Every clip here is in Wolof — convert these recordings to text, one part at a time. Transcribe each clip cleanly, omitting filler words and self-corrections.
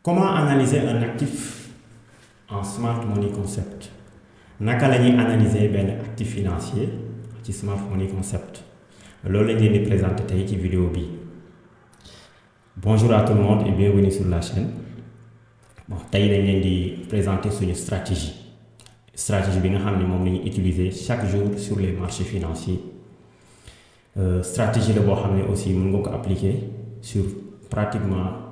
Comment analyser un actif en Smart Money Concept? Naka la ñuy analyser benn actif financier ci Smart Money Concept? Loolu lañ leen di présenter tey ci vidéo bi. Bonjour à tout le monde et bienvenue sur la chaîne. Bon, tey dañ leen di présenter suñu stratégie bi nga xam ne moom la ñuy utiliser chaque jour sur les marchés financiers. Stratégie la boo xam ne aussi mën nga ko appliquer sur pratiquement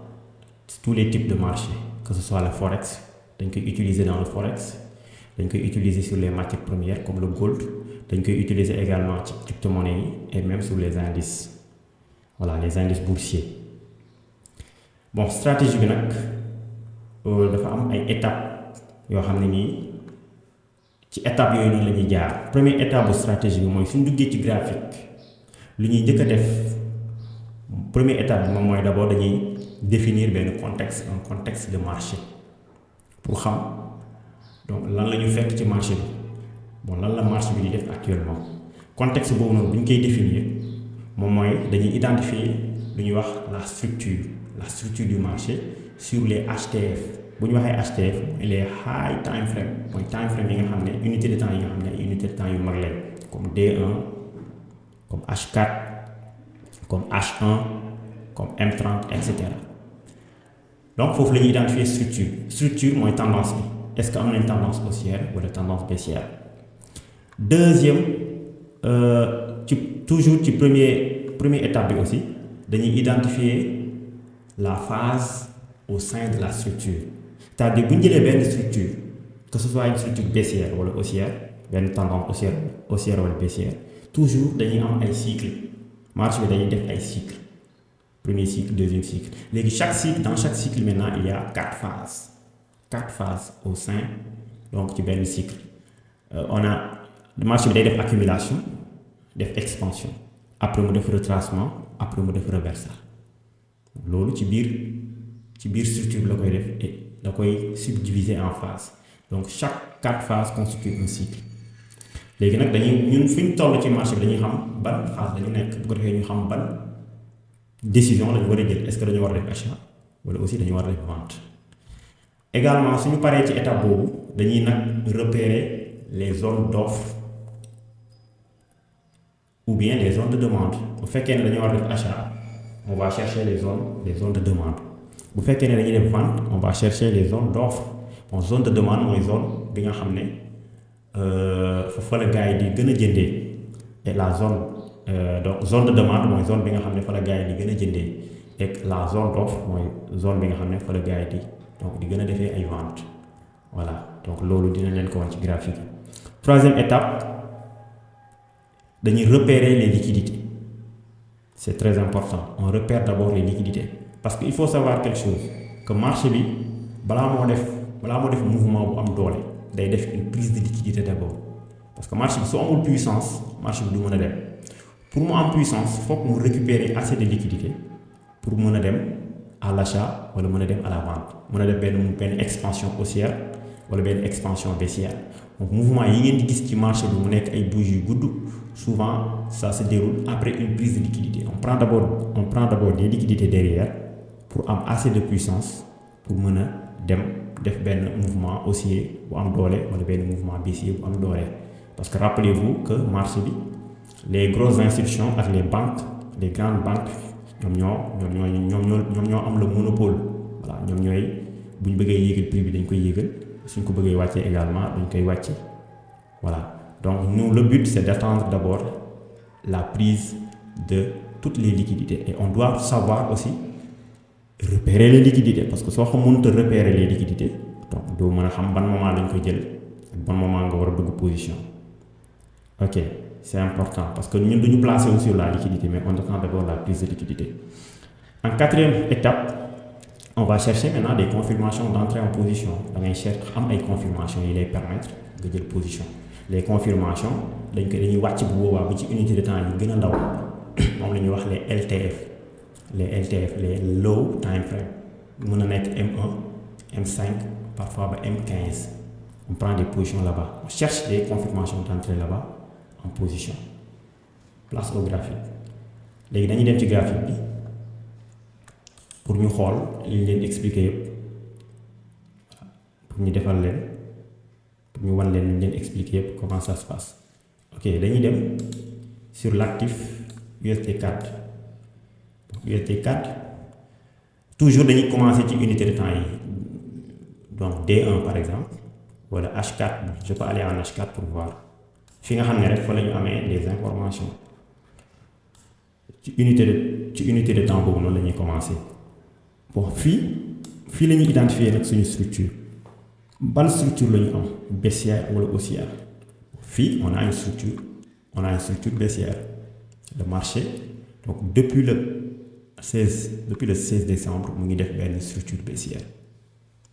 tous les types de marchés, que ce soit le forex, dañ koy utiliser dans le forex, dañ koy utiliser sur les matières premières comme le gold, dañ koy utiliser également ci crypto-monnaie yi et même sur les indices, voilà, les indices boursiers. Bon, stratégie bi nag dafa am ay étapes yoo xam ne nii ci étapes yooyu noonu la ñuy jaar. Première étape bu stratégie bi mooy suñ duggee ci graphique lu ñuy njëkk a def première étape bi moom mooy d'abord dañuy définir benn contexte, un contexte de marché pour xam donc lan la ñu fekk ci marché bi, bon lan la marché bi di def actuellement. Contexte boobu noonu bu ñu koy définir moom mooy dañuy identifier lu ñuy wax la structure du marché sur les HTF. bu ñu waxee HTF mooy les high time frame, mooy time frame yi nga xam ne unité de temps yi nga xam ne ay unité de temps yu mag lañ comme D1, comme H4, comme H1, comme M30, etc. Donc foofu la ñuy identifier structure mooy tendance bi, est-ce que am nañ tendance haussière wala tendance baissière. Deuxième toujours ci première étape bi aussi dañuy identifier la phase au sein de la structure, c'est-à-dire bu ñu jëlee benn structure, que ce soit une structure baissière wala haussière, benn tendance haussière wala baissière, toujours dañuy am ay cycle. Marché bi dañuy def ay cycle, premier cycle, deuxième cycle. Léegi dans chaque cycle maintenant il y a 4 phases au sein donc ci benn cycle. On a marché bi day def accumulation, def expansion, après mu def retracement, après mu def reversal. Loolu ci biir structure bi la koy def et da koy subdiviser en phases. Donc chaque 4 phases constitue un cycle. Léegi nag ñun fu ñu toll ci marché bi dañuy xam ban phase dañu nekk, bu ko defee ñu xam ban décision lañu war a jël, est-ce que dañu war a def achat wala aussi dañu war a def vente. Également suñu paree ci étape boobu dañuy nag repérer les zones d'offre ou bien les zones de demande. Bu fekkee ne dañu war a def achat, on va chercher les zones de demande. Bu fekkee ne dañuy def vente, on va chercher les zones d'offre. Bon, zone de demande mooy zone bi nga xam ne fa la gars yi di gën a jëndee, et la zone donc zone de demande mooy zone bi nga xam ne fa la gars yi di gën a jëndee, et la zone d'offre mooy zone bi nga xam ne fa la gars yi di gën a defee ay vente. Voilà, donc loolu dinañ leen ko wax ci graphique. Troisième étape dañuy repérer les liquidités. C'est très important, on repère d'abord les liquidités parce que il faut savoir quelque chose, que marché bi balaa moo def mouvement bu am doole day def une prise de liquidité d'abord, parce que marché bi su amul puissance marché bi du mën a dem. Pour mu am puissance il faut que mu récupérer assez de liquidité pour mën a dem à l'achat wala mën a dem à la vente, mën a def benn expansion haussière wala benn expansion baissière. Donc mouvement yi ngeen di gis ci marché bi mu nekk ay bougies yu gudd, souvent ça se déroule après une prise de liquidité. On prend d'abord des liquidités derrière pour am assez de puissance pour mën a dem def benn mouvement haussier bu am doole wala benn mouvement baissier bu am doole. Parce que rappelez-vous que marché bi les grosses institutions ak les banques, les grandes banques ñoom ñoo am le monopole. Voilà, ñoom ñooy bu ñu bëggee yéegal prix bi dañ koy yéegal, suñ ko bëggee wàccee également dañ koy wàccee. Voilà, donc nous le but c'est d'attendre d'abord la prise de toutes les liquidités, et on doit savoir aussi repérer les liquidités, parce que soo mënut a repérer les liquidités donc doo mën a xam ban moment lañ koy jël ak ban moment nga war a dugg position. Ok, c'est important parce que ñun duñu placer wu sur la liquidité, mais on attend d'abord la prise de liquidité. En quatrième étape, on va chercher maintenant des confirmations d'entrée en position. Da ngay chercher am ay confirmations yi lay permettre nga jël position. Les confirmations dañuy wàcc bu boobaa ba ci unité de temps yi gën a ndaw moom la ñuy wax les LTF. Les LTF, les low time frame, mën na nekk M1, M5, parfois ba M15. On prend des positions là-bas, on cherche des confirmations d'entrée là-bas en position. Place au graphique. Léegi dañuy dem ci graphique bi pour ñu xool li ñu leen expliquer yëpp pour ñu defal leen pour ñu wan leen ñu leen expliquer comment ça se passe. Ok, dañuy dem sur l'actif USD4. USD4 toujours dañuy commencer ci unité de temps yi, donc D1 par exemple wala H4. Je peux aller en H4 pour voir fi nga xam ne rek fa la ñu amee des informations ci unité de temps boobu noonu la ñuy commencer. Bon, fii la ñuy identifier nag suñu structure. Ban structure la ñu am, baissière wala haussière? Fii on a une structure baissière. Le marché donc depuis le 16 décembre mu ngi def benn structure baissière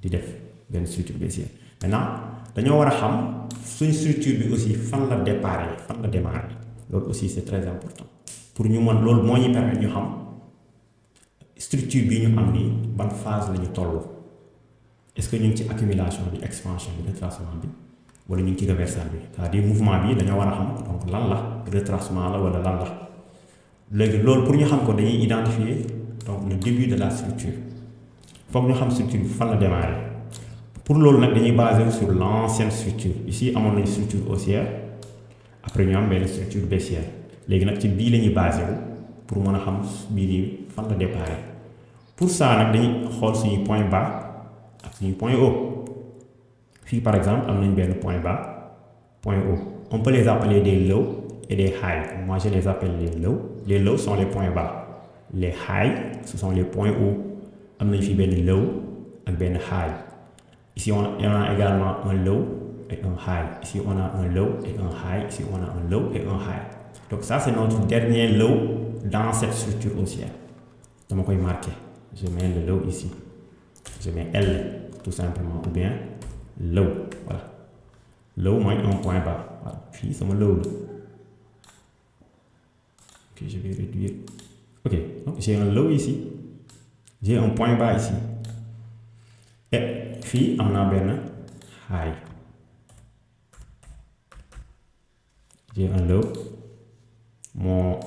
di def benn structure baissière. Maintenant dañoo war a xam suñ structure bi aussi fan la déparé fan la démarré, loolu aussi c'est très important pour ñu mën, loolu moo ñuy permettre ñu xam structure bi ñu am nii ban phase la ñu toll. Est-ce que ñu ngi ci accumulation bi, expansion bi, retracement bi, wala ñu ngi ci reversal bi, c'est-à-dire mouvement bi dañoo war a xam donc lan la, retracement la wala lan la. Léegi loolu pour ñu xam ko dañuy identifier donc le début de la structure. Foog ñu xam structure bi fan la démarré. Pour loolu nag dañuy basé sur l'ancienne structure. Ici amoon nañu structure haussière, après ñu am benn structure baissière. Léegi nag ci bii la ñuy basé wu pour mën a xam bii nii fan la déparé. Pour ça nag dañuy xool suñu point bas ak suñu point haut. Fii par exemple am nañ benn point bas, point haut. On peut les appeler des lows et des highs. Moi je les appelle les lows. Les lows sont les points bas. Les highs ce sont les points hauts. Am nañ fi benn low ak benn high. Ici on a également un low et un high. Ici on a un low et un high. Ici on a un low et un high. Donc ça c'est notre dernier low dans cette structure haussière. Dama koy marquer. Je mets le low ici. Je mets L tout simplement, ou bien low. Voilà. Low mooy un point bas. Voilà. Fii sama low la. Ok, je vais réduire. Ok, donc j'ai un low ici. J'ai un point bas ici. Et fii am naa benn high. J'ai un low.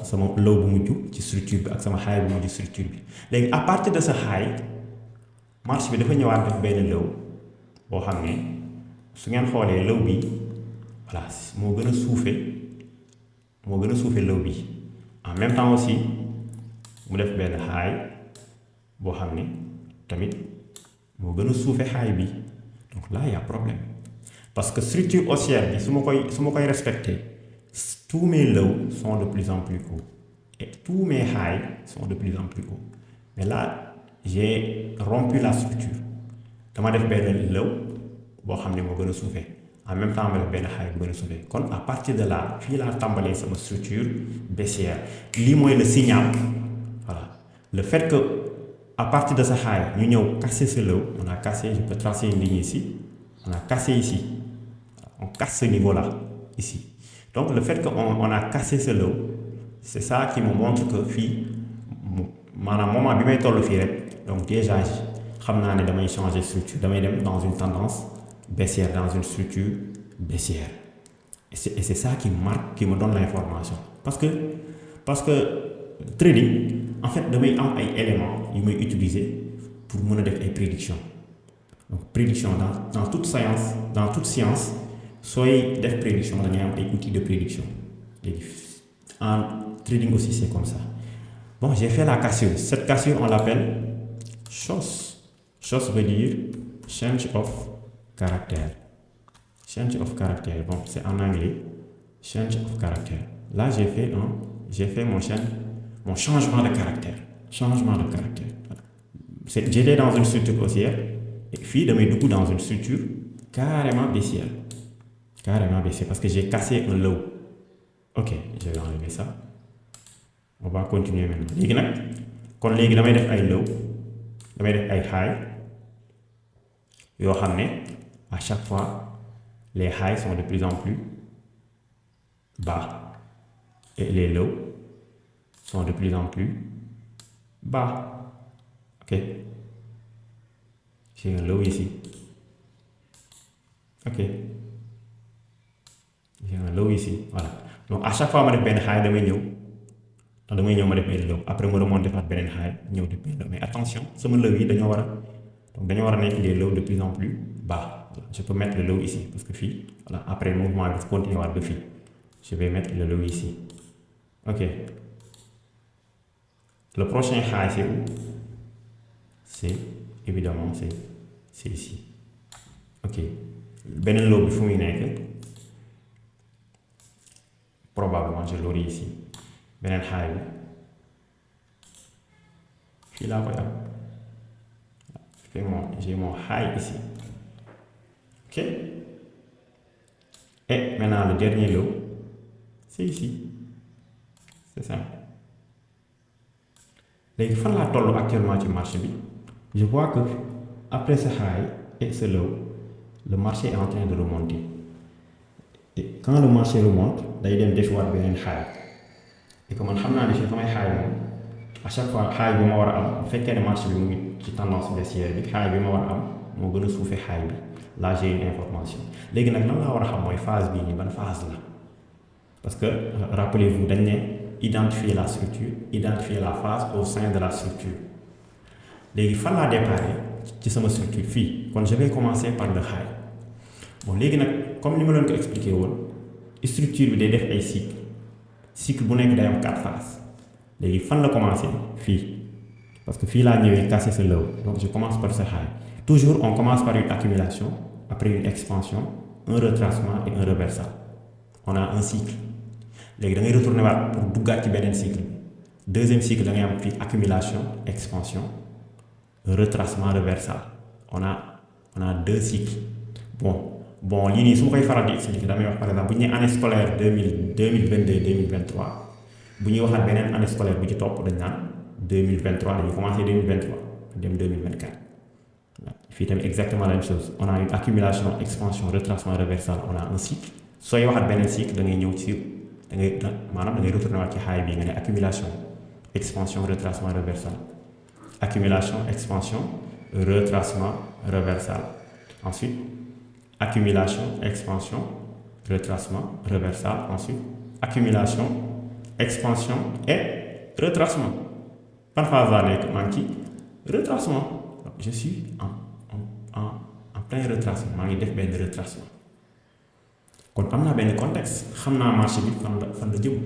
Sama low bu mujj ci structure bi ak sama high bu mujj structure bi. Léegi à partir de sa high, marché bi dafa ñëwaat def benn low boo xam ne su ngeen xoolee low bi voilà moo gën a suufee low bi. En même temps aussi mu def benn high boo xam ne tamit moo gën a suufee high bi. Donc là il y a problème parce que structure haussière bi su ma koy respecter, tous mes lows sont de plus en plus hauts et tous mes highs sont de plus en plus hauts. Mais là j'ai rompu la structure. Dama def benn low boo xam ne moo gën a suufee, en même temps ma def benn high bu gën a suufee. Kon à partir de là fii laa tàmbalee sama structure baissière. Lii mooy le signal. Voilà, le fait que à partir de sa high ñu ñëw casser ce low, on a cassé, je peux tracer une ligne ici, on a cassé ici, on casse ce niveau là ici. Donc le fait qu'on a cassé ce low, c'est ça qui me montre que fii maanaam moment bi may toll fii rek, donc déjà xam naa ne damay changer structure, damay dem dans une tendance baissière, dans une structure baissière. Et c'est ça qui marque, qui me donne l'information. Parce que trading, en fait damay am ay éléments yu may utiliser pour mën a def ay prédictions. Donc prédiction dans toute science sooy def prédiction da ngay am ay outils de prédiction. Léegi en trading aussi c'est comme ça. Bon, j'ai fait la cassure. Cette cassure on l'appelle SHOS. SHOS veut dire change of character. Change of character. Bon, c'est en anglais. Change of character. Là j'ai fait mon changement de caractère. Changement de caractère. J'étais dans une structure haussière et puis damay dugg dans une structure carrément baissière. Carrément baissière parce que j'ai cassé un low. Ok, je vais enlever ça. On va continuer maintenant. Léegi nag kon léegi damay def ay low, damay def ay high yoo xam ne à chaque fois les highs sont de plus en plus bas et les lows sont de plus en plus bas. Ok, j'ai un low ici. Ok, j'ai un low ici. Voilà, donc à chaque fois ma def benn high damay ñëw ma def benn low, après ma remonter defaat beneen high ñëw def benn low. Mais attention sama low yi dañoo war a nekk des lows de plus en plus bas. je peux mettre le low ici parce que fii voilà après le mouvement bi continuer waat ba fii je vais mettre le low ici. Ok, le prochain high c'est où? C'est évidemment c'est ici. Ok, beneen low bi fu muy nekk probablement je l'aurai ici. Beneen high bi fii laa koy am. J'ai mon high ici. Ok, et maintenant le dernier low c'est ici. C'est simple. Léegi fan laa toll actuellement ci marché bi? Je vois que après ce high et ce low, le marché est en train de remonter. Et quand le marché remonte day dem defiwaat beneen high. Et que man xam naa ne fii samay high moom à chaque fois high bi ma war a am bu fekkee ne marché bi mu ngi ci tendance baissière bi high bi ma war a am moo gën a suufee high bi. Là j'ai une information. Léegi nag lan laa war a xam mooy phase bii nii ban phase la parce que rappelez-vous dañ ne identifier la structure, identifier la phase au sein de la structure. Léegi fan laa déparé ci sama structure fii kon je vais commencer par le high. Bon léegi nag comme li ma leen ko expliqué woon structure bi day def ay cycle bu nekk day am 4 phases. Léegi fan la commencé fii parce que fii laa ñëwee casser ce low donc je commence par ce high. Toujours on commence par une accumulation après une expansion un retracement et un reversal. On a un cycle. Léegi da ngay retourner waat pour duggaat ci beneen cycle. Deuxième cycle da ngay am fii accumulation expansion retracement reversal. On a 2 cycles. Bon lii nii su ma koy faral di expliquer damay wax par exemple bu ñu nee année scolaire 2022-2023 bu ñuy waxaat beneen année scolaire bu ci topp dañ naan 2023 dañuy commencer 2023 dem 2024. Fii tamit exactement la même chose on a une accumulation expansion retracement reversal on a un cycle. Sooy waxaat beneen cycle da ngay ñëw ci da ngay retourner waat ci high bi nga ne accumulation expansion retracement reversal accumulation expansion retracement reversal. Ensuite accumulation expansion retracement reversal. Ensuite accumulation expansion et retracement. Par phase laa nekk maa ngi ci retracement. Je suis en plein retracement maa ngi def benn retracement kon am naa benn contexte xam naa marché bi fan la jëm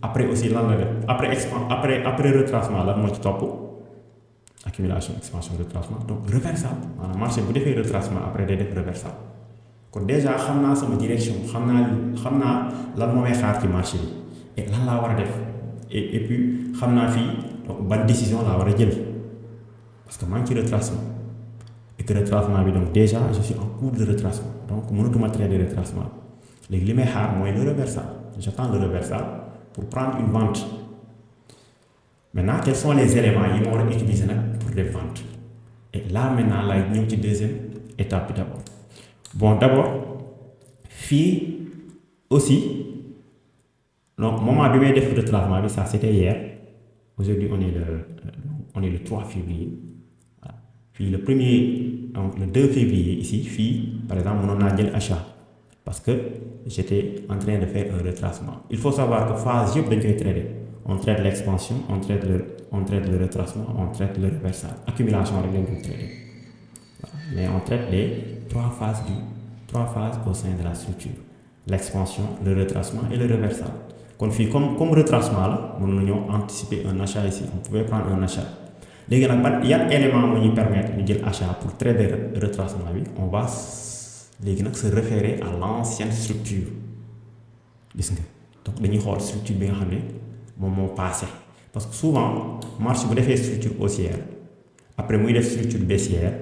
après aussi lan la def après retracement lan moo ci topp accumulation expansion retracement donc reversal maanaam marché bu defee retracement après day def reversal kon déjà xam naa sama direction xam naa lan moo may xaar ci marché bi et lan laa war a def et puis xam naa fii donc ban décision laa war a jël parce que maa ngi ci retracement et que retracement bi donc déjà je suis en cours de retracement donc mënatuma trader retracement léegi li may xaar mooy le reversal j'attends le reversal pour prendre une vente. Maintenant quels sont les éléments yi ma war a utiliser nag pour des ventes et là maintenant laay ñëw ci deuxième étape bi d'abord. Bon d'abord fii aussi donc moment bi may def retracement bi ça c'était hier aujourd'hui on est le 3 février. Puis le 2 février ici fii par exemple mënoon naa jël achat parce que j'étais en train de faire un retracement. Il faut savoir que phase yëpp dañ koy trader on traite l'expansion on traite le retracement on traite le reversal accumulation rek lañ koy trader mais on traite les 3 phases au sein de la structure l'expansion le retracement et le reversal. Kon fii comme retracement la mën nañoo anticiper un achat ici on pouvait prendre un achat. Léegi nag yan élément moo ñuy permettre ñu jël achat pour trader retracement bi on va léegi nag se référer à l'ancienne structure gis nga donc dañuy xool structure bi nga xam ne moom moo passé parce que souvent marché bu defee structure haussière après muy def structure baissière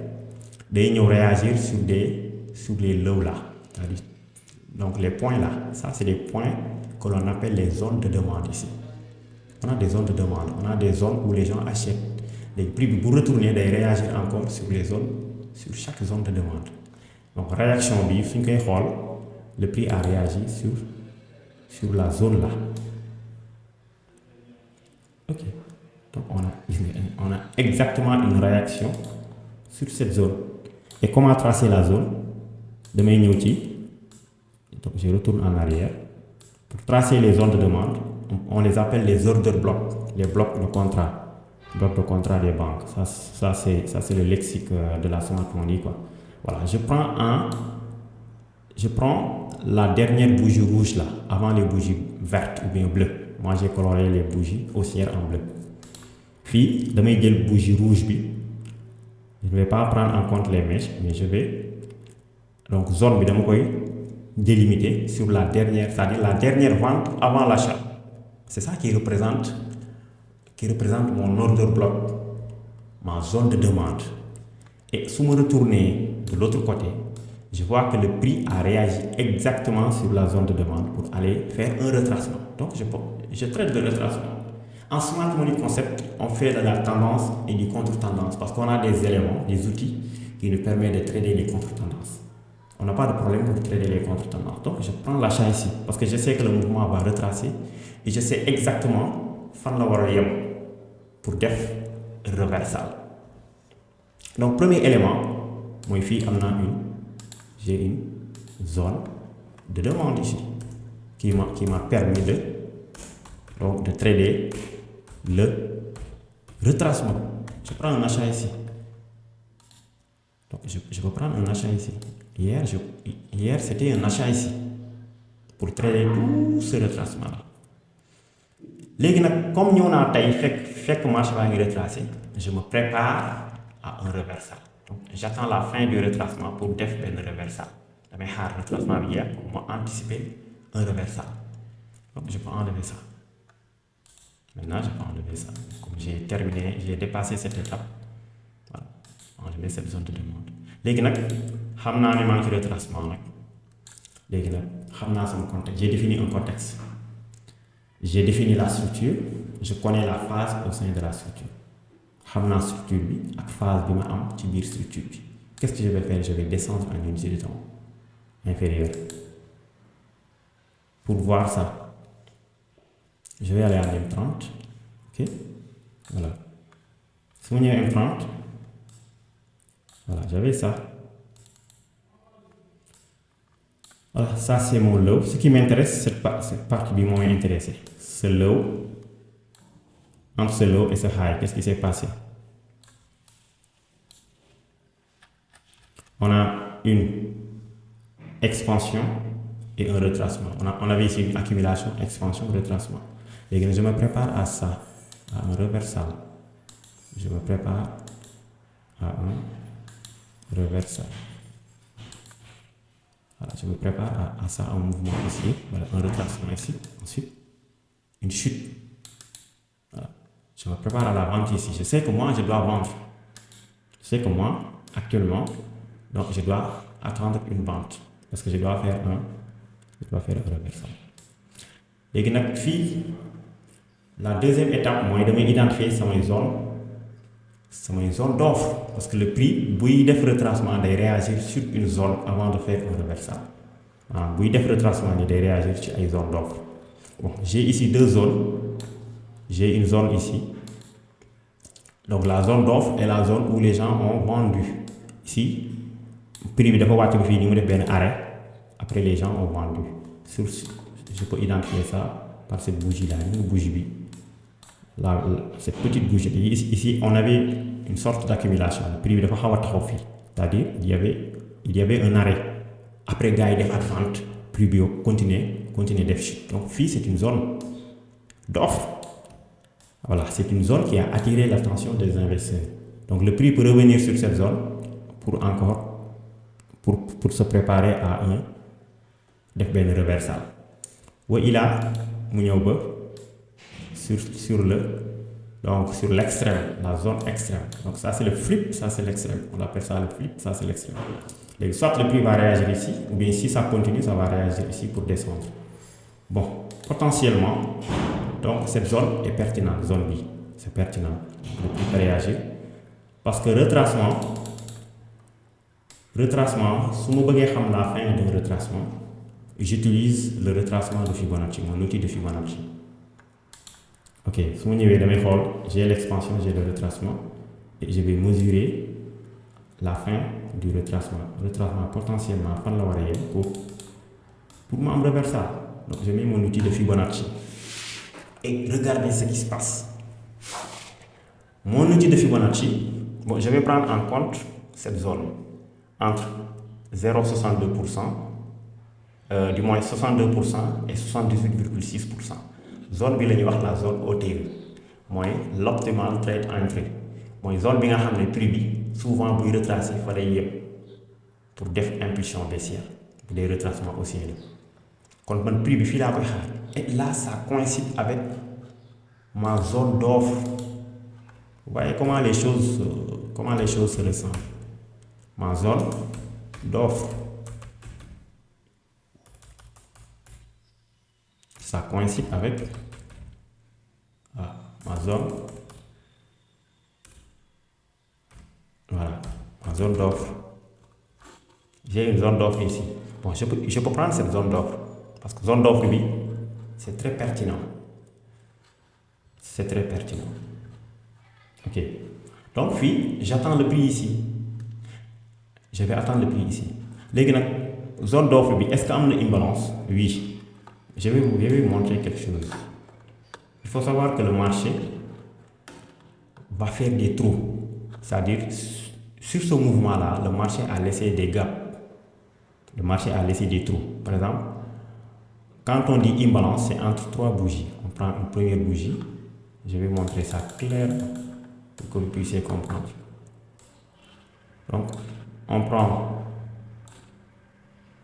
day ñëw réagir sur les lows là c'est-à-dire donc les points là ça c'est des points que l'on appelle les zones de demande ici. On a des zones de demande on a des zones où les gens achètent. Les prix bi bu retourner day réagir encore sur chaque zone de demande donc réaction bi fi ñu koy xool le prix a réagi sur la zone là ok donc on a exactement une réaction sur cette zone et comment tracer la zone damay ñëw ci donc je retourne en arrière pour tracer les zones de demande on les appelle les order blocs les blocs de contrat. Bloc de contrat des banques ça c'est le lexique de la smart money quoi Voilà, je prends la dernière bougie rouge là, avant les bougies vertes ou bien bleues. Moi j'ai coloré les bougies haussières en bleu. Puis, damay jël bougie rouge bi. Je ne vais pas prendre en compte les mèches, mais je vais donc zone bi dama koy délimiter sur la dernière, c'est-à-dire la dernière vente avant l'achat. C'est ça qui représente mon order block, ma zone de demande. Et si je me retourne de l'autre côté, je vois que le prix a réagi exactement sur la zone de demande pour aller faire un retracement. Donc je traite de retracement. En Smart Money Concept, on fait de la tendance et du contre-tendance parce qu'on a des éléments, des outils qui nous permettent de trader les contre-tendances. On n'a pas de problème pour trader les contre-tendances. Donc je prends l'achat ici parce que je sais que le mouvement va retracer et je sais exactement fan la war a yem pour def reversal. Donc premier élément, moi ici j'ai une zone de demande ici qui m'a permis de trader le retracement. Je prends un achat ici. Donc je peux prendre un achat ici. Hier c'était un achat ici pour trader tout ce retracement là. Léegi comme nous avons fait que marché va retracer, je me prépare à un reversal. Donc j'attends la fin du retracement pour faire un reversal. Je vais faire un retracement hier pour anticiper un reversal. Donc je peux enlever ça. Maintenant je peux enlever ça. Comme j'ai terminé, j'ai dépassé cette étape. Voilà, enlever cette zone de demande. Maintenant, je sais que retracement. J'ai défini un contexte. J'ai défini la structure. Je connais la phase au sein de la structure. Je sais la structure et la phase de la structure. Qu'est-ce que je vais faire? Je vais descendre en unité de temps inférieure. Pour voir ça, je vais aller à M30. Ok? Voilà. Si on est à M30, voilà, j'avais ça. Voilà, ça c'est mon low. Ce qui m'intéresse, cette partie qui m'a intéressé. Ce low, entre ce low et ce high, qu'est-ce qui s'est passé? On a une expansion et un retracement. On avait ici une accumulation, expansion, retracement. Et je me prépare à ça, à un reversal. Je me prépare à un reversal. Voilà, je me prépare à ça, un mouvement ici, voilà, un retracement ici, ensuite une chute. Voilà. Je me prépare à la vente ici. Je sais que moi, je dois vendre. Je sais que moi, actuellement, donc je dois attendre une vente parce que je dois faire un reversal. Et la deuxième étape, moi, je vais identifier une zone d'offre parce que le prix, si il retracement, il réagir sur une zone avant de faire un reversal. Si il retracement, il réagir sur une zone d'offre. Bon, j'ai ici deux zones. J'ai une zone ici. Donc la zone d'offre est la zone où les gens ont vendu. Ici, le prix de arrêt. Après, les gens ont vendu. Je peux identifier ça par cette bougie-là, une bougie. Cette petite bougie. Ici, on avait une sorte d'accumulation. Le prix de c'est-à-dire il y avait un arrêt. Après, il y a des ventes. Prix bio continuer déficit. Donc, ici, c'est une zone d'offre. Voilà, c'est une zone qui a attiré l'attention des investisseurs. Donc, le prix peut revenir sur cette zone pour se préparer à un reversal. Où il a sur l'extrême, la zone extrême. Donc ça c'est le flip, ça c'est l'extrême. On appelle ça le flip, ça c'est l'extrême. Soit le prix va réagir ici, ou bien si ça continue, ça va réagir ici pour descendre. Bon, potentiellement, donc cette zone est pertinente, zone B, c'est pertinent. Le prix peut réagir. Parce que retracement, si je veux savoir la fin d'un retracement, j'utilise le retracement de Fibonacci, mon outil de Fibonacci. Ok, si j'ai l'expansion, j'ai le retracement et je vais mesurer la fin du retracement. Retracement potentiellement pour m'en reversal. Donc je mets mon outil de Fibonacci et regardez ce qui se passe. Mon outil de Fibonacci, bon, je vais prendre en compte cette zone. entre 0,62%, du moins 62% et 78,6%. Zone bi la ñuy wax la zone OTE mooy l'optimal trade entry mooy zone bi nga xam ne prix bi souvent buy retracer fa lay yem pour def impulsion baissière bu dee retracement haussier la kon man prix bi fii laa koy xaar et là ça coïncide avec ma zone d'offre. Vous voyez comment les choses se ressemblent. Ma zone d'offre, ça coïncide avec ma zone, voilà, ma zone d'offre. J'ai une zone d'offre ici. Bon, je peux prendre cette zone d'offre parce que zone d'offre, oui, c'est très pertinent. C'est très pertinent. Ok. Donc, puis, j'attends le prix ici. Je vais attendre le prix ici. Les zone d'offre, est-ce qu'il y a une imbalance? Oui. Je vais vous montrer quelque chose. Il faut savoir que le marché va faire des trous. C'est-à-dire, sur ce mouvement-là, le marché a laissé des gaps. Le marché a laissé des trous. Par exemple, quand on dit imbalance, c'est entre trois bougies. On prend une première bougie. Je vais montrer ça clairement pour que vous puissiez comprendre. Donc, on prend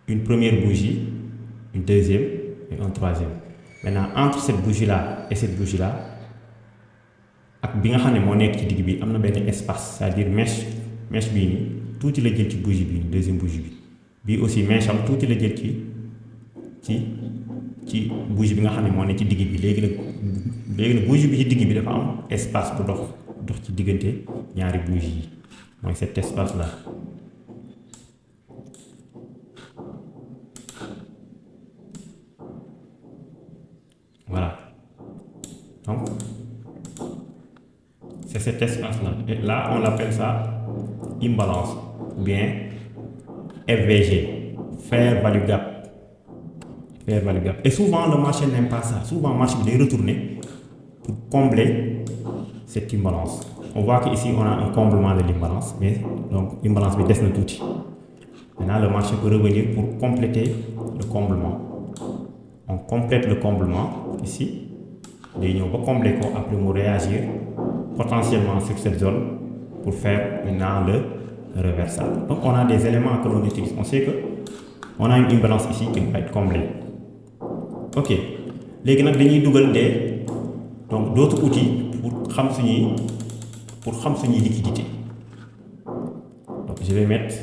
une première bougie, une deuxième et un troisième. Maintenant, entre cette bougie-là et cette bougie-là, ak bi nga xam ne moo nekk ci digg bi am na benn espace, c'est-à-dire mèche bii nii tuuti la jël ci bougie bi deuxième bougie bi bii aussi mèche am tuuti la jël ci bougie bi nga xam ne moo nekk ci digg bi léegi nag bougie bi ci digg bi dafa am espace bu dox ci diggante ñaari bougie yi mooy cet espace là. Voilà. Donc, c'est cet espace-là. Et là, on appelle ça imbalance ou bien FVG, Fair Value Gap. Fair Value Gap. Et souvent, le marché n'aime pas ça. Souvent, le marché doit retourner pour combler cette imbalance. On voit qu'ici, on a un comblement de l'imbalance, mais donc l'imbalance est descend tout. Maintenant, le marché peut revenir pour compléter le comblement. On complète le comblement ici. Et on va combler quoi, après nous réagir potentiellement sur cette zone pour faire maintenant le reversal. Donc on a des éléments que l'on utilise. On sait que on a une imbalance ici qui va être comblée. Ok. Les gens dañuy dugal donc d'autres outils pour xam suñuy liquidité. Donc je vais mettre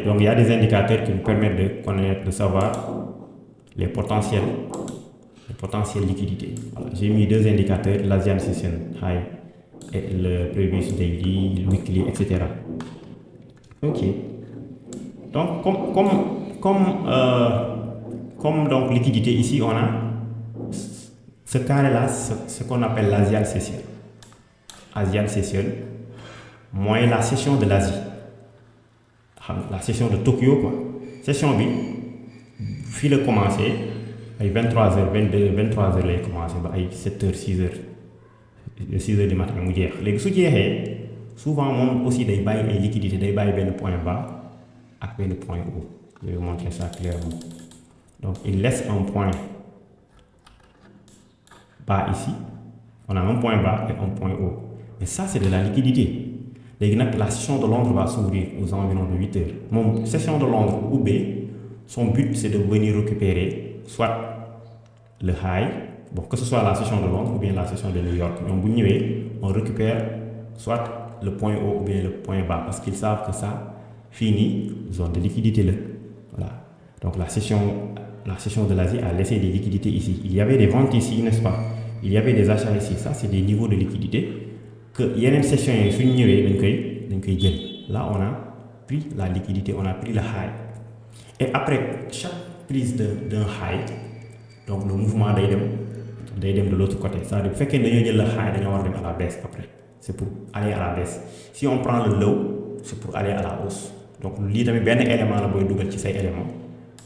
donc il y a des indicateurs qui nous permettent de connaître, de savoir les potentiels liquidités. Voilà. J'ai mis deux indicateurs, l'Asian Session High et le Previous Daily, le Weekly, etc. Ok. Donc, comme donc liquidité, ici, on a ce carré-là, ce qu'on appelle l'Asian Session. Asian Session, moins la session de l'Asie. La session de Tokyo, quoi. Session B, fil a commencé, à 23h, 22h, 23h, il a commencé, à 7h, 6h. 6h du matin, il y a souvent, on aussi des bails et liquidités, des bails ben point bas et ben point haut. Je vais vous montrer ça clairement. Donc, il laisse un point bas ici. On a un point bas et un point haut. Mais ça, c'est de la liquidité. La session de Londres va s'ouvrir aux environs de 8h. Mon session de Londres ou B, son but, c'est de venir récupérer soit le high, bon, que ce soit la session de Londres ou bien la session de New York. Donc, on récupère soit le point haut ou bien le point bas parce qu'ils savent que ça finit zone de liquidité là. Voilà. Donc, la session de l'Asie a laissé des liquidités ici. Il y avait des ventes ici, n'est-ce pas? Il y avait des achats ici. Ça, c'est des niveaux de liquidité que il y a une session là, on a pris la liquidité, on a pris le high. Et après chaque prise d'un high, donc le mouvement d'aidem de l'autre côté. Ça veut dire que nous avons le high, nous allons à la baisse après. C'est pour aller à la baisse. Si on prend le low, c'est pour aller à la hausse. Donc, il y a un élément là, il y a ces éléments.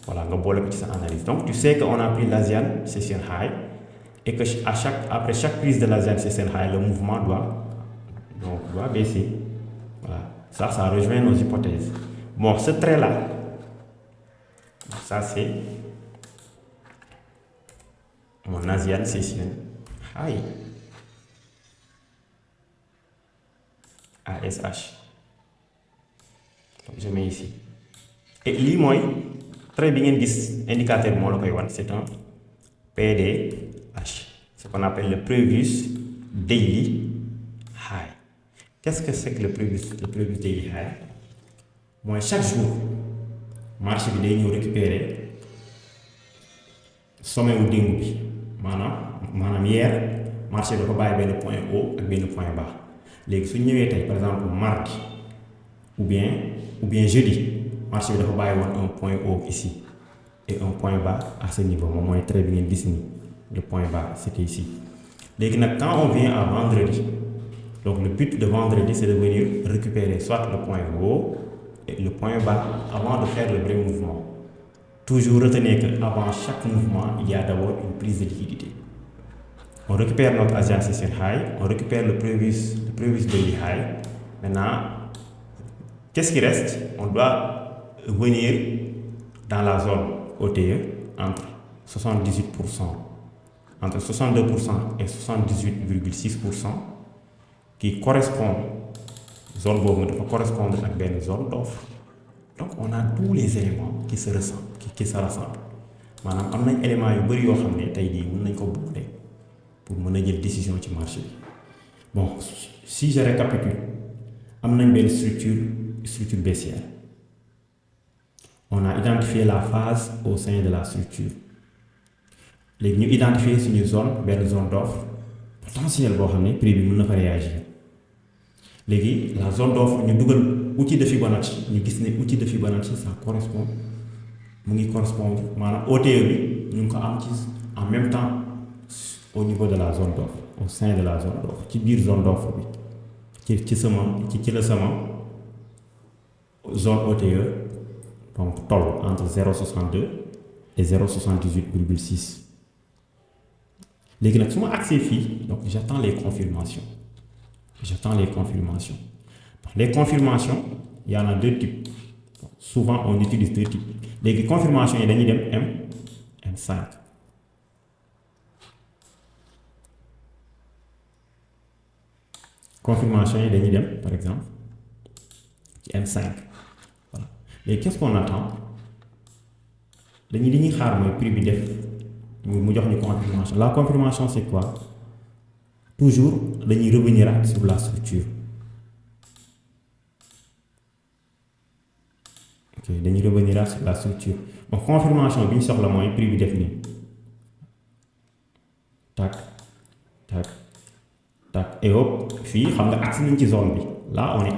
Voilà, on va petite analyse. Donc, tu sais qu'on a pris l'Asian Session High et que après chaque prise de l'Asian Session High, le mouvement doit baisser. Voilà. Ça rejoint nos hypothèses. Bon, ce trait-là, ça c'est mon Asian Session High. ASH. Donc je mets ici. Et lii mooy trait bi ngeen gis indicateur bi moo la koy wan, c'est un PDH. Ce qu'on appelle le Previous Daily High. Qu'est-ce que c'est que le Previous Daily High? Mooy chaque jour marché bi day ñëw récupérer sommet wu démb bi maanaam hier marché dafa bàyyi benn point haut ak benn point bas. léegi su ñëwee tey par exemple mardi ou bien jeudi marché bi dafa bàyyi woon un point haut ici et un point bas à ce niveau moom mooy trait bi ngeen gis nii le point bas c'était ici. léegi nag quand on vient à vendredi, donc le but de vendredi c'est de venir récupérer soit le point haut et le point bas avant de faire le vrai mouvement. Toujours retenez que avant chaque mouvement il y a d'abord une prise de liquidité. On récupère notre Asian Session High, on récupère le previous daily high. Maintenant, qu'est-ce qui reste? On doit venir dans la zone OTE entre 78%, entre 62% et 78,6% qui correspond, zone boobu dafa correspondre ak benn zone d'offre. Donc on a tous les éléments qui se ressemblent, qui se rassemblent. maanaam am nañ éléments yu bëri yoo xam ne tey jii mën nañ ko boole pour mën a jël décision ci marché bi. Bon, si je récapitule, am nañ benn structure baissière. On a identifié la phase au sein de la structure. léegi ñu identifier suñu benn zone d'offre potentielle boo xam ne prix bi mën na fa réagir. léegi la zone d'offre ñu dugal outil de Fibonacci, ñu gis ne outil de Fibonacci ça correspond mu ngi correspondre maanaam OTE bi ñu ngi ko am ci en même temps au niveau de la zone d'offre, au sein de la zone d'offre, ci biir zone d'offre bi ci la sama zone OTE donc toll entre 0,62 et 0,78,6. léegi nag su ma accès fii donc j'attends les confirmations. Les confirmations, il y en a deux types. Souvent on utilise deux types. léegi confirmations yi dañuy dem M5. Confirmation yi dañuy dem par exemple ci M5. Voilà. léegi qu'est-ce qu'on attend? li ñuy xaar mooy prix bi def mu jox ñu confirmation. La confirmation c'est quoi? Toujours dañuy revenir sur la structure. Ok, dañuy revenir sur la structure. Donc confirmation bi ñu soxla mooy prix bi def nii tac tac tac et hop fii xam nga agsi nañ ci zone bi. Là on est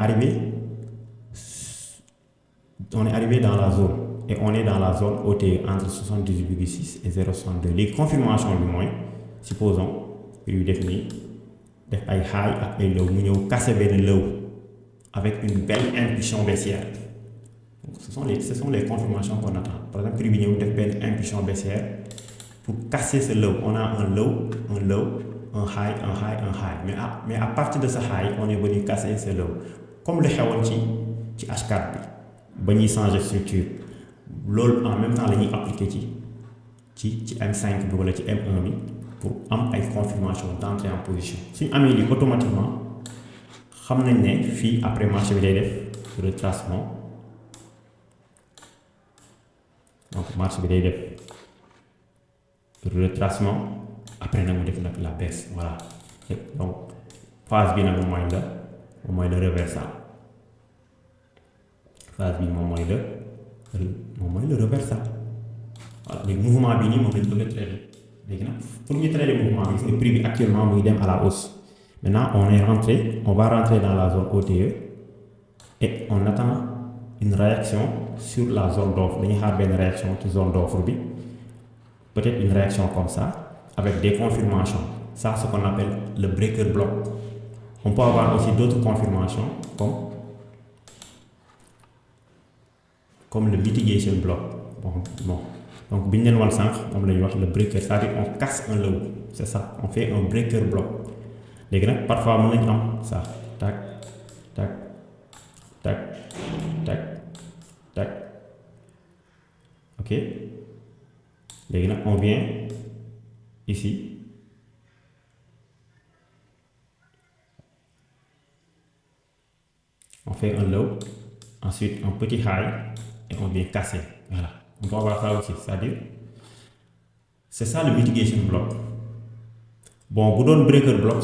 arrivé dans la zone et on est dans la zone OTE entre 78,6 et 0,62. Les confirmations bi mooy supposons prix bi def nii def ay high ak ay low mu ñëw casser benn low avec une belle impulsion baissière. Donc ce sont les confirmations qu'on attend. Par exemple prix bi ñëw def benn impulsion baissière pour casser ce low. On a un low, un high, mais à partir de ce high on est venu casser ce low comme le xewoon ci H4 bi ba ñuy changer structure. loolu en même temps la ñuy appliquer ci M5 bi wala ci M1 bi pour am ay confirmation d'entrée en position. suñu amee lii automatiquement xam nañ ne fii après marché bi day def retracement. Donc marché bi day def retracement après nag mu def nag la baisse. Voilà. Donc phase bi nag moom mooy le reversal. Phase bi moom mooy le reversal. Voilà. léegi mouvement bi nii moom lañ bëgg a traiter. léegi nag pour ñu traiter mouvement bi gis nga prix bi actuellement mu ngi dem à la hausse. Maintenant on va rentrer dans la zone OTE et on attend une réaction sur la zone d'offre. dañuy xaar benn réaction ci zone d'offre bi, peut-être une réaction comme ça avec des confirmations. Ça ce qu'on appelle le breaker block. On peut avoir aussi d'autres confirmations comme le mitigation block. Bon. Donc bi ñu leen wan sànq moom la ñuy wax le breaker, c'est-à-dire on casse un low. C'est ça, on fait un breaker block. léegi nag parfois mën nañu am ça tac tac tac tac tac, ok. Léegi nag on vient ici, on fait un low, ensuite un petit high et on vient casser. Voilà, on peut avoir ça aussi, c'est-à-dire c'est ça le mitigation block. Bon, bu doon breaker block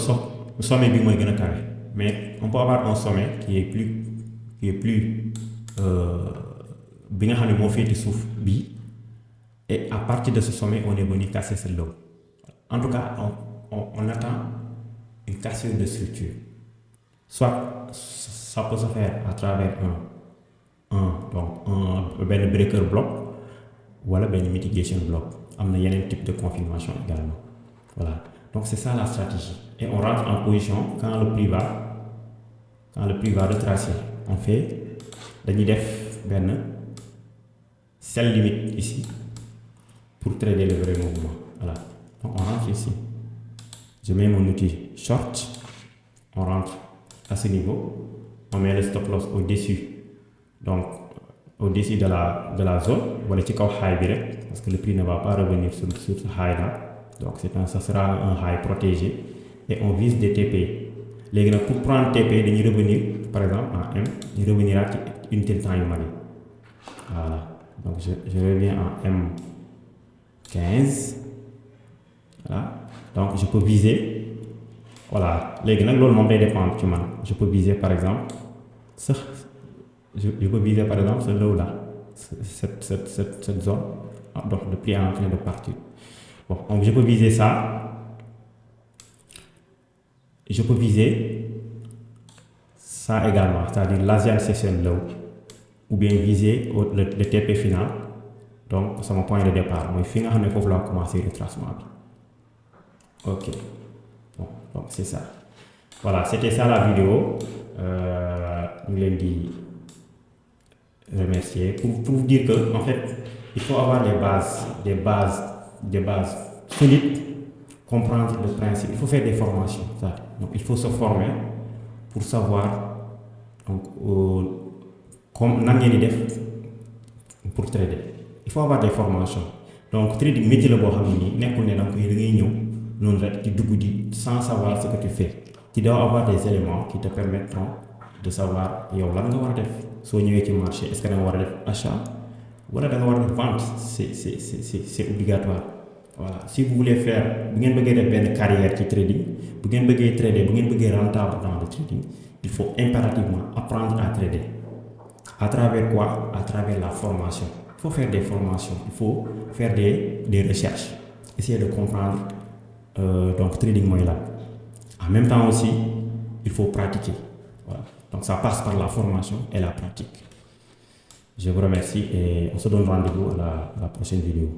sommet bi mooy gën a carré, mais on peut avoir un sommet qui est plus bi nga xam ne moo féete suuf bii, et à partir de ce sommet on est venu casser ce low. En tout cas on attend une cassure de structure, soit ça peut se faire à travers un breaker block wala benn mitigation block. Am na yeneen type de confirmation également. Voilà, donc c'est ça la stratégie, et on rentre en position quand le prix va retracer. On fait dañuy def benn sell limite ici pour trader le vrai mouvement. Voilà, donc on rentre ici, je mets mon outil short, on rentre à ce niveau, on met le stop loss au-dessus, donc au-dessus de la zone, wala ci kaw high bi rek, parce que le prix ne va pas revenir sur ce high là, donc ça sera un high protégé, et on vise des TP. Léegi nag pour prendre TP dañuy revenir par exemple en M, ñu revenir à unité de temps yu mag yi. Voilà, donc je reviens en M15. Voilà, donc je peux viser, voilà. Léegi nag loolu moom day dépendre ci man. Je peux viser par exemple je peux viser par exemple ce low là, cette zone. Donc le prix est en train de partir. Bon, donc je peux viser ça. Je peux viser ça également, c'est-à-dire l'Asian Session Low, ou bien viser le TP final. Donc c'est mon point de départ. Moi, fi nga xam ne foofu laa commencer retracement bi. Ok, bon, donc c'est ça. Voilà, c'était ça la vidéo. Ñu ngi leen di remercier pour vous dire que en fait il faut avoir des bases solides, comprendre le principe. Il faut faire des formations, ça. Donc il faut se former pour savoir donc comme nan ngeen di def pour trader. Il faut avoir des formations. Donc trading métier la boo xam ne nii nekkul ne da ngay ñëw noonu rek di dugg di sans savoir ce que tu fais. Tu dois avoir des éléments qui te permettront de savoir yow lan nga war a def soo ñëwee ci marché. Est-ce que da nga war a def achat wala da nga war a def vente? C'est obligatoire. Voilà, si vous voulez faire, bu ngeen bëggee def benn carrière ci trading, bu ngeen bëggee trader, bu ngeen bëggee rentable dans le trading, il faut impérativement apprendre à trader. À travers quoi? À travers la formation. Il faut faire des formations, il faut faire des recherches, essayer de comprendre donc trading mooy lan. En même temps aussi, il faut pratiquer. Voilà. Donc ça passe par la formation et la pratique. Je vous remercie et on se donne rendez-vous à la prochaine vidéo.